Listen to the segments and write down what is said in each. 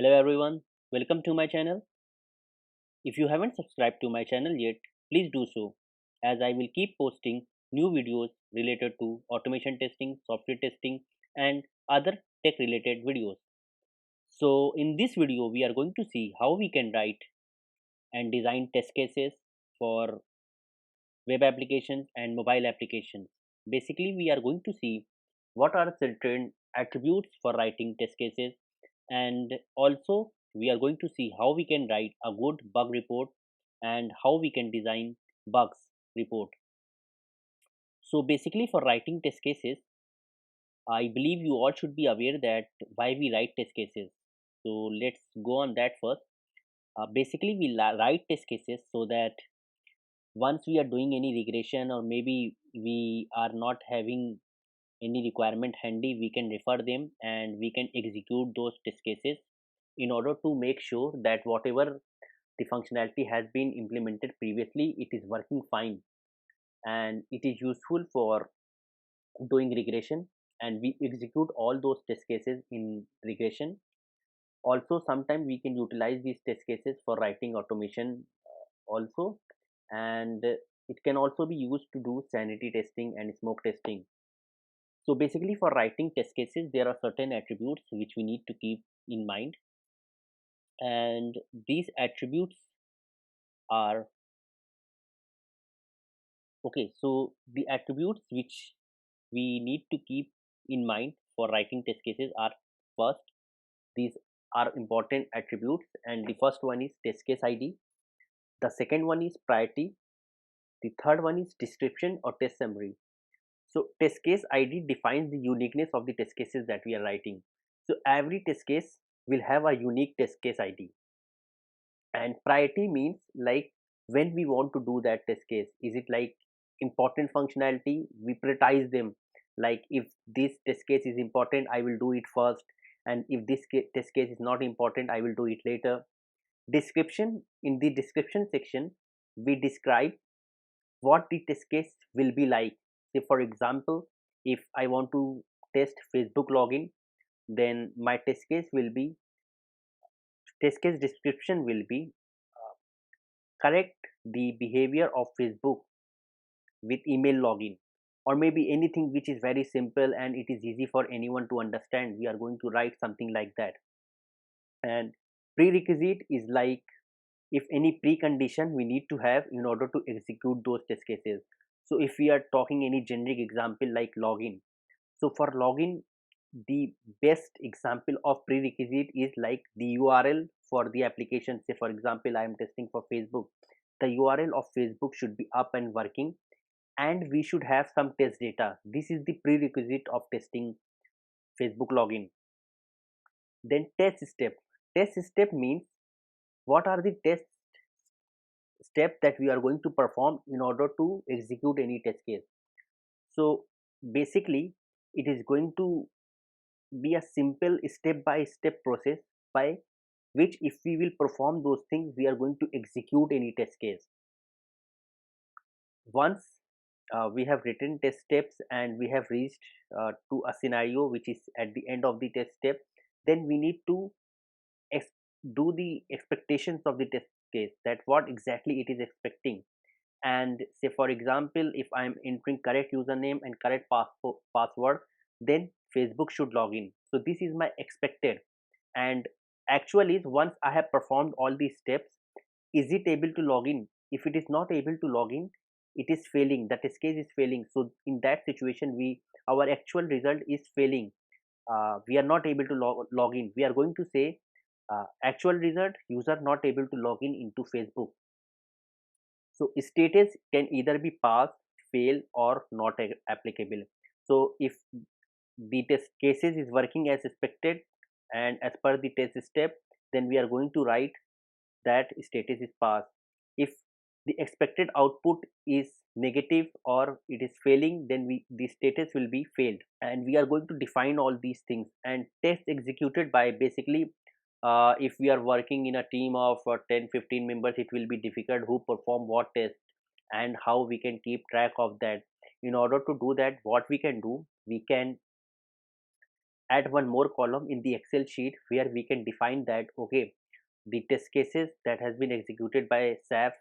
Hello everyone, welcome to my channel. If you haven't subscribed to my channel yet, please do so as I will keep posting new videos related to automation testing, software testing and other tech related videos. So in this video we are going to see how we can write and design test cases for web applications and mobile applications. Basically we are going to see what are certain attributes for writing test cases, and also we are going to see how we can write a good bug report and how we can design bugs report. So basically for writing test cases, I believe you all should be aware that why we write test cases. So let's go on that first. Basically we write test cases so that once we are doing any regression, or maybe we are not having any requirement handy, we can refer them and we can execute those test cases in order to make sure that whatever the functionality has been implemented previously, it is working fine and it is useful for doing regression, and we execute all those test cases in regression. Also sometimes we can utilize these test cases for writing automation also, and it can also be used to do sanity testing and smoke testing. So basically for writing test cases there are certain attributes which we need to keep in mind, and these attributes are okay. So the attributes which we need to keep in mind for writing test cases are: first, these are important attributes, and the first one is test case id, the second one is priority, the third one is description or test summary. So test case id defines the uniqueness of the test cases that we are writing. So every test case will have a unique test case id, and priority means like when we want to do that test case, is it like important functionality, we prioritize them. Like if this test case is important, I will do it first, and if this test case is not important, I will do it later. Description: in the description section we describe what the test case will be like. Say for example, if I want to test Facebook login, then my test case description will be uh, correct the behavior of Facebook with email login, or maybe anything which is very simple and it is easy for anyone to understand, we are going to write something like that. And prerequisite is like if any precondition we need to have in order to execute those test cases. So if we are talking any generic example like login, so for login, the best example of prerequisite is like the URL for the application. Say for example, I am testing for Facebook, the URL of Facebook should be up and working, and we should have some test data. This is the prerequisite of testing Facebook login. Then test step means what are the test step that we are going to perform in order to execute any test case. So basically it is going to be a simple step by step process by which if we will perform those things, we are going to execute any test case. Once we have written test steps and we have reached to a scenario which is at the end of the test step, then we need to ex- do the expectations of the test case, that what exactly it is expecting. And say for example, if I am entering correct username and correct password, then Facebook should log in. So this is my expected. And actually once I have performed all these steps, is it able to log in? If it is not able to log in, it is failing, the test case is failing. So in that situation, we our actual result is failing. We are not able to log in. We are going to say actual result, user not able to log in into Facebook. So status can either be pass, fail or not applicable. So if the test cases is working as expected and as per the test step, then we are going to write that status is pass. If the expected output is negative or it is failing, then the status will be failed, and we are going to define all these things. And test executed by basically if we are working in a team of 10-15 members, it will be difficult who perform what test and how we can keep track of that. In order to do that, what we can do, we can add one more column in the Excel sheet where we can define that, okay, the test cases that has been executed by SAF,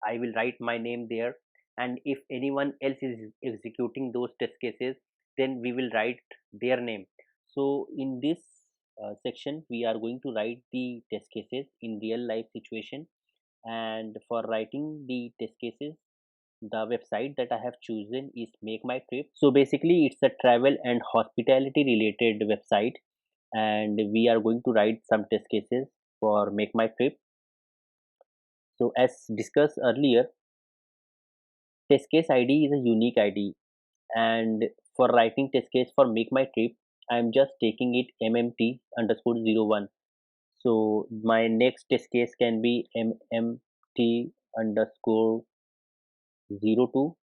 I will write my name there, and if anyone else is executing those test cases, then we will write their name. So in this section we are going to write the test cases in real life situation. And for writing the test cases, the website that I have chosen is Make My Trip. So basically it's a travel and hospitality related website, and we are going to write some test cases for Make My Trip. So as discussed earlier, test case ID is a unique ID, and for writing test case for Make My Trip, I'm just taking it MMT underscore 01. So my next test case can be MMT underscore 02.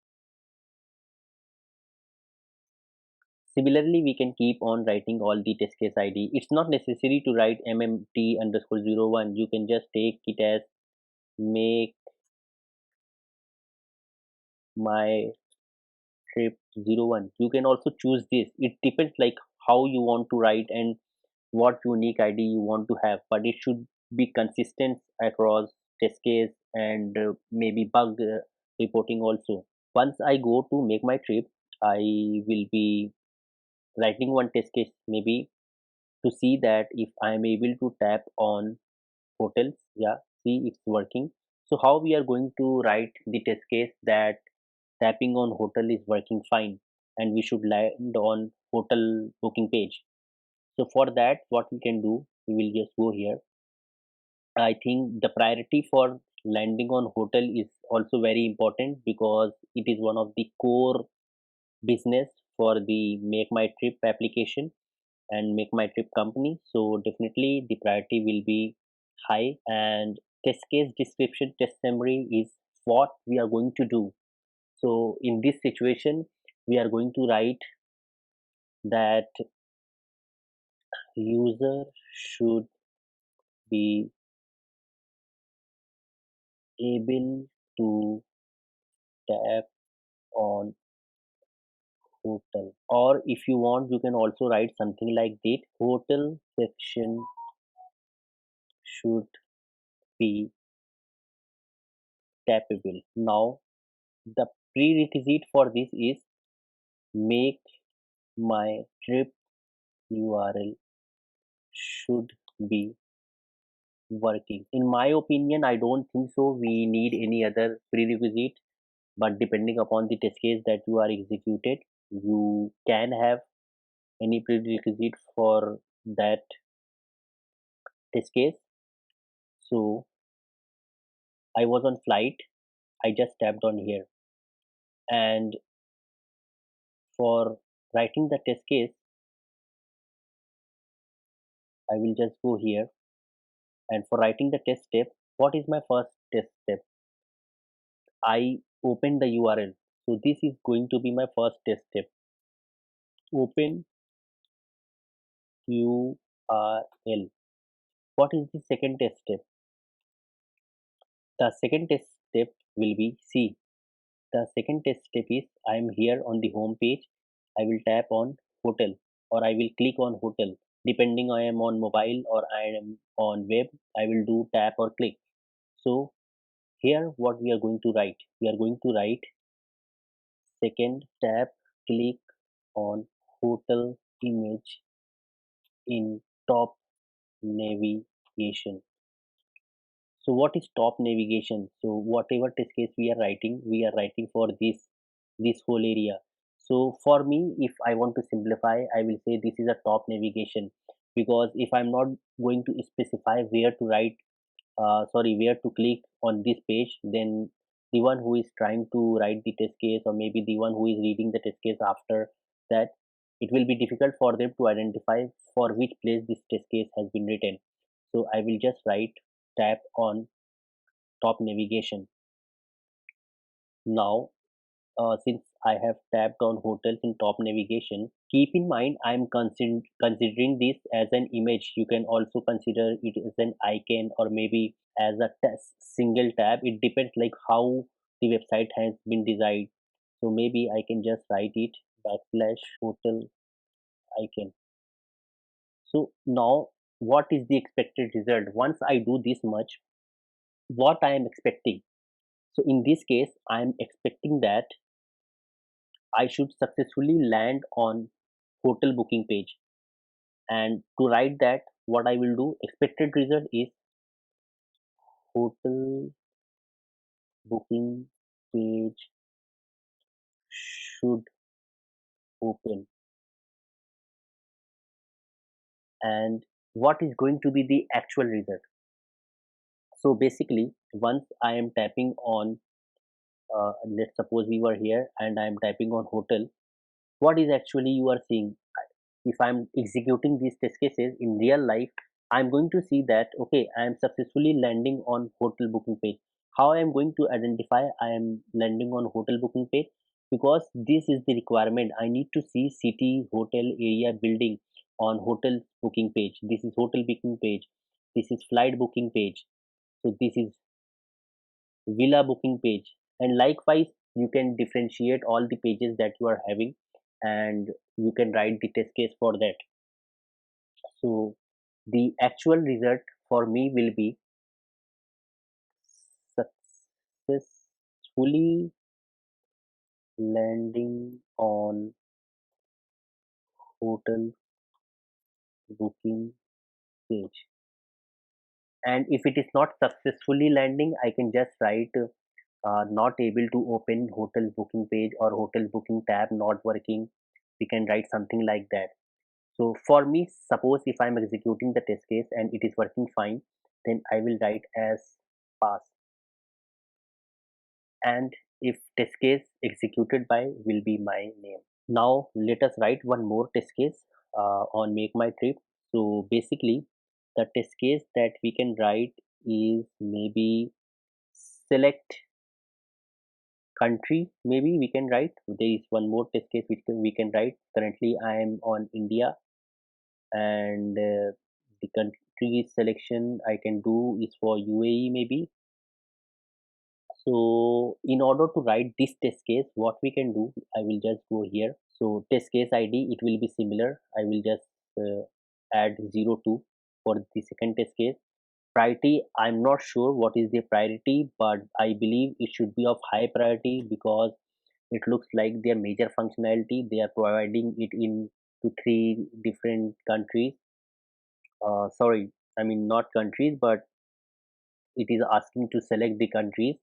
Similarly, we can keep on writing all the test case ID. It's not necessary to write MMT underscore 01. You can just take it as Make My Trip 01. You can also choose this. It depends like how you want to write and what unique ID you want to have, but it should be consistent across test case and maybe bug reporting also. Once I go to Make My Trip, I will be writing one test case maybe to see that if I am able to tap on hotels. Yeah, see it's working. So how we are going to write the test case that tapping on hotel is working fine and we should land on hotel booking page. So for that, what we can do, we will just go here. I think the priority for landing on hotel is also very important because it is one of the core business for the Make My Trip application and Make My Trip company. So definitely the priority will be high, and test case description test summary is what we are going to do. So in this situation, we are going to write that user should be able to tap on hotel, or if you want you can also write something like that: hotel section should be tappable. Now the prerequisite for this is Make My Trip URL should be working. In my opinion, I don't think so we need any other prerequisite, but depending upon the test case that you are executed, you can have any prerequisite for that test case. So I was on flight, I just tapped on here, and for writing the test case, I will just go here, and for writing the test step, what is my first test step? I open the URL. So this is going to be my first test step. Open URL. What is the second test step? The second test step will be C. The second test step is I am here on the home page. I will tap on hotel, or I will click on hotel. Depending I am on mobile or I am on web, I will do tap or click. So here what we are going to write? We are going to write second tap click on hotel image in top navigation. So what is top navigation? So whatever test case we are writing for this whole area. So for me, if I want to simplify, I will say this is a top navigation, because if I'm not going to specify where to write, where to click on this page, then the one who is trying to write the test case, or maybe the one who is reading the test case after that, it will be difficult for them to identify for which place this test case has been written. So I will just write tap on top navigation. Now since I have tapped on hotels in top navigation, keep in mind I am considering this as an image. You can also consider it as an icon, or maybe as a single tab. It depends like how the website has been designed. So maybe I can just write it backslash hotel icon. So now what is the expected result? Once I do this much, what I am expecting? So in this case, I am expecting that I should successfully land on hotel booking page. And to write that, what I will do, expected result is hotel booking page should open. And what is going to be the actual result? So basically, once I am tapping on, let's suppose we were here and I am typing on hotel, what is actually you are seeing? If I'm executing these test cases in real life, I'm going to see that okay, I am successfully landing on hotel booking page. How I am going to identify I am landing on hotel booking page? Because this is the requirement. I need to see city, hotel, area, building on hotel booking page. This is hotel booking page, this is flight booking page, so this is villa booking page. And likewise, you can differentiate all the pages that you are having, and you can write the test case for that. So the actual result for me will be successfully landing on hotel booking page. And if it is not successfully landing, I can just write not able to open hotel booking page, or hotel booking tab not working. We can write something like that. So for me, suppose if I'm executing the test case and it is working fine, then I will write as pass. And if test case executed by will be my name. Now let us write one more test case on make my trip. So basically, the test case that we can write is maybe select country. Maybe we can write. There is one more test case which we can write. Currently, I am on India, and the country selection I can do is for UAE maybe. So in order to write this test case, what we can do, I will just go here. So test case ID, it will be similar. I will just add 02 for the second test case. Priority, I'm not sure what is the priority, but I believe it should be of high priority because it looks like their major functionality. They are providing it in to three different countries. Sorry, I mean not countries, but it is asking to select the countries.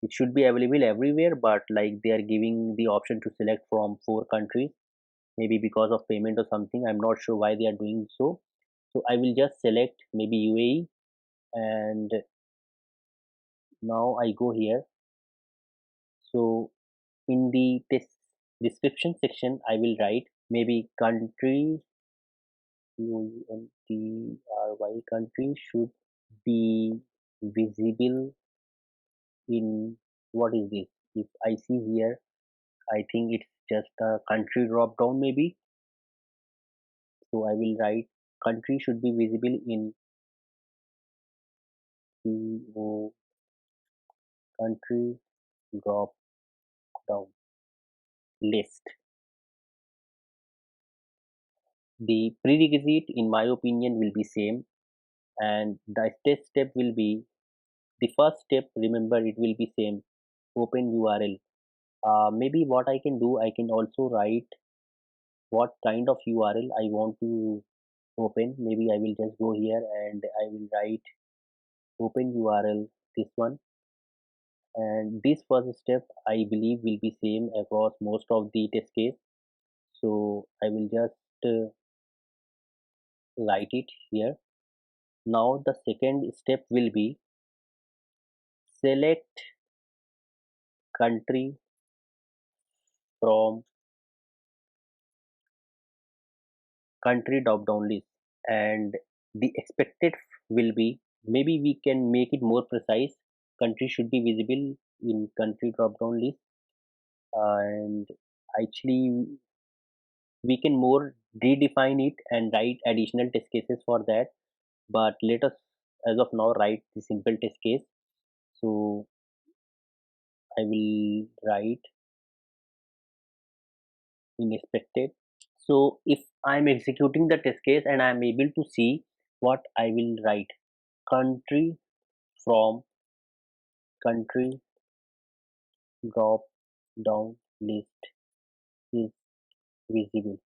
It should be available everywhere, but like they are giving the option to select from four countries, maybe because of payment or something. I'm not sure why they are doing so. So I will just select maybe UAE, and now I go here. So in the test description section, I will write maybe country, country country should be visible in, what is this? If I see here, I think it's just a country drop down maybe. So I will write country should be visible in CO country drop down list. The prerequisite, in my opinion, will be same, and the test step will be the first step. Remember, it will be same. Open URL. Maybe what I can do, I can also write what kind of URL I want to open. Maybe I will just go here and I will write open URL, this one. And this first step I believe will be same across most of the test case. So I will just write it here. Now the second step will be select country from country drop down list. And the expected will be, maybe we can make it more precise. Country should be visible in country drop down list. And actually we can more redefine it and write additional test cases for that, but let us as of now write the simple test case. So I will write in expected. So if I'm executing the test case and I'm able to see what I will write. Country from country drop down list is visible.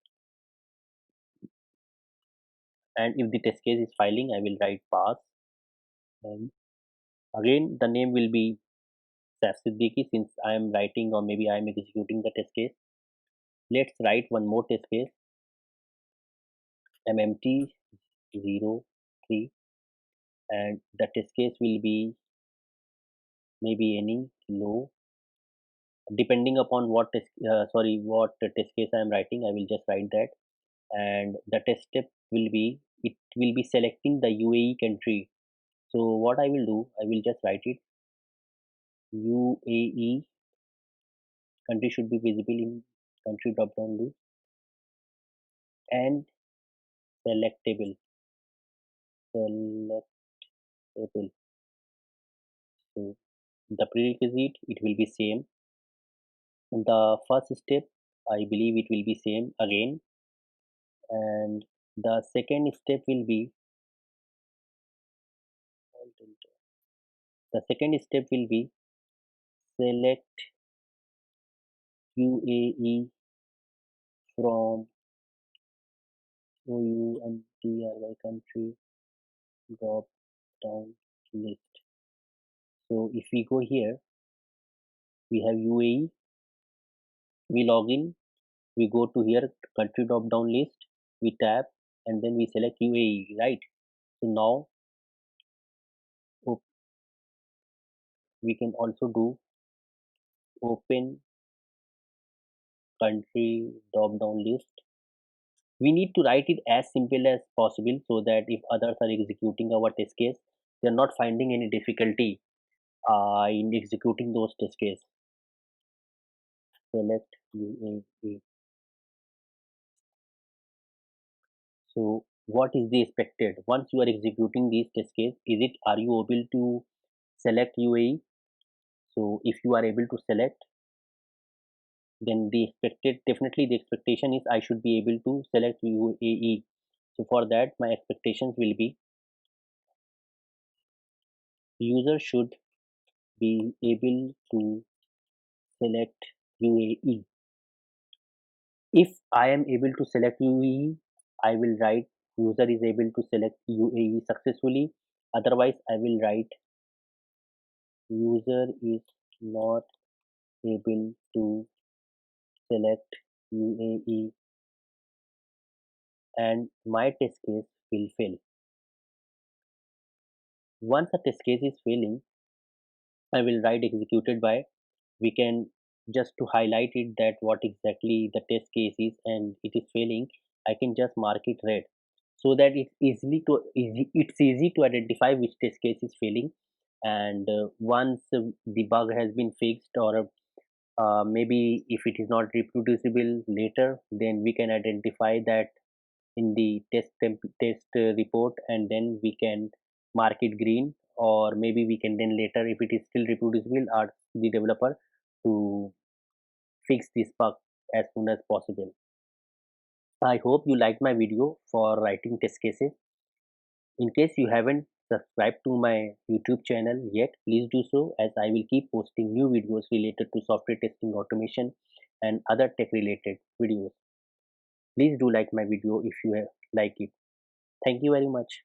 And if the test case is filing, I will write pass. And again, the name will be Saif Siddiqui since I am writing or maybe I am executing the test case. Let's write one more test case, MMT03, and the test case will be maybe any low. Depending upon what test case I am writing, I will just write that. And the test step will be, it will be selecting the UAE country. So what I will do, I will just write it. UAE country should be visible in country drop down list and selectable. Selectable. So the prerequisite, it will be same. The first step, I believe it will be same again, and the second step will be, select UAE from OUNTRY country drop down list. So if we go here, we have UAE, we log in, we go to here country drop down list, we tap and then we select UAE, right? So now we can also do open country drop down list. We need to write it as simple as possible so that if others are executing our test case, they're not finding any difficulty in executing those test case. Select UAE. So what is the expected once you are executing these test case? Are you able to select UAE? So if you are able to select, then definitely the expectation is I should be able to select UAE. So for that, my expectations will be user should be able to select UAE. If I am able to select UAE, I will write user is able to select UAE successfully. Otherwise, I will write user is not able to select UAE and my test case will fail. Once a test case is failing, I will write executed by. We can just to highlight it that what exactly the test case is and it is failing, I can just mark it red so that it's easy to identify which test case is failing. And once the bug has been fixed, or maybe if it is not reproducible later, then we can identify that in the test report, and then we can mark it green, or maybe we can then later, if it is still reproducible, ask the developer to fix this bug as soon as possible. I hope you liked my video for writing test cases. In case you haven't subscribed to my YouTube channel yet, please do so, as I will keep posting new videos related to software testing, automation and other tech related videos. Please do like my video if you like it. Thank you very much.